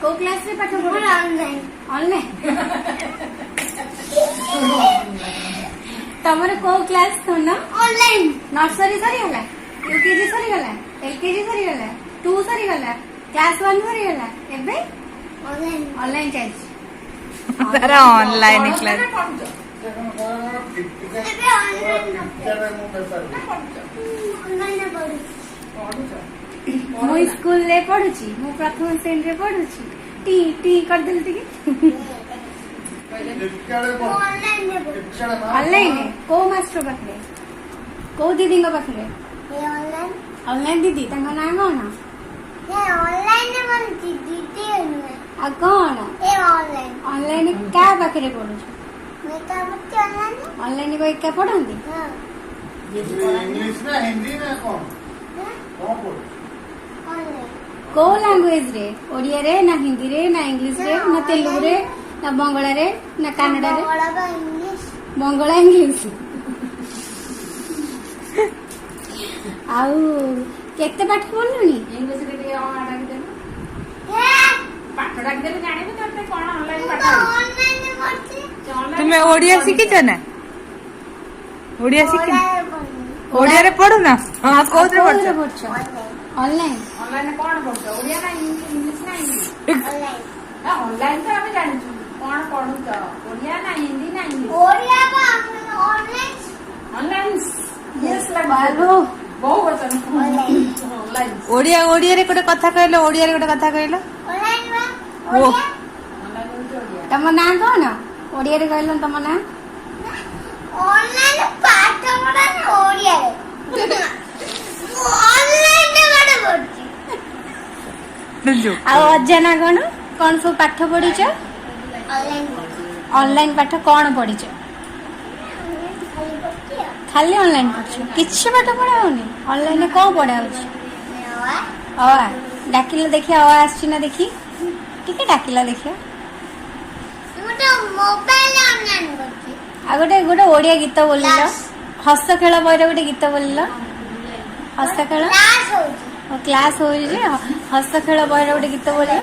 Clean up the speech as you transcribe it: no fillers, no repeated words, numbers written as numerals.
को क्लास रे पाठ पढु ऑनलाइन ऑनलाइन तमर को क्लास तो ना ऑनलाइन नर्सरी सरी गला यूकेजी सरी गला एलकेजी सरी गला 2 सरी गला क्लास 1 सरी गला एबे ऑनलाइन ऑनलाइन चेंज तारा ऑनलाइन क्लास एबे ऑनलाइन पढु मो स्कूल ले पढुची मो प्रथम श्रेणी रे पढुची टी टी कर देल टिके ऑनलाइन को मास्टर पाखरे को दीदी पाखरे ऑनलाइन ऑनलाइन दीदी तांका नाम कोन ऑनलाइन मन दीदी आ कोन ए ऑनलाइन ऑनलाइन का पाखरे पढु मैं का बच्चे ऑनलाइन ऑनलाइन को एक पढंदी हां इंग्लिश ना हिंदी ना कौन पढ को लैंग्वेज रे ओडिया रे ना हिंदी रे ना इंग्लिश रे ना तेलुगु रे ना बंगला रे ना कन्नड़ा रे बंगला इंग्लिश आउ केते पाठ पढलुनी इंग्लिश रे आ डाक दे पाठ डाक दे जानिबे तते कोन ऑनलाइन पाठ ऑनलाइन पढछि तुम्हें ओडिया शिखिछ ना ओडिया शिखि ओडिया रे पढु ना हां कोथरे पढछ ऑनलाइन ऑनलाइन कौन पढ़ो ओडिया ना इंग्लिश ना इंग्लिश ऑनलाइन ऑनलाइन तो हमें जानि कौन पढ़ु तो ओडिया ना हिंदी ना इंग्लिश ओडिया बा ऑनलाइन ऑनलाइन यस बाबू बहु वचन ऑनलाइन ओडिया ओडिया रे कोटे कथा कहलो ओडिया रे कोटे कथा कहलो ऑनलाइन बा ओ ऑनलाइन ओडिया तम ना कोन ओडिया रे कहलो तम ना ऑनलाइन पाठ पढा ना ओडिया रे ऑनलाइन ने पाठ पढछि आ अजना कौन सब पाठ पढ़ीच ऑनलाइन पाठ कौन पढ़ीच खाली ऑनलाइन पढ़छ किछि पाठ पढ़ा होनी ऑनलाइन में कौन पढ़ा होछ आ डाकिला देखिया आ आछि ना देखी ठीक है डाकिला देखिया मोटा मोबाइल ऑनलाइन करछि आ गोटे गोटे ओडिया गीत बोलिलो हस्त खेल बहिर गोटे गीत बोलिलो हस्त खेल क्लास हो हस्त खेल बहिर गोटे गीत बोलिलो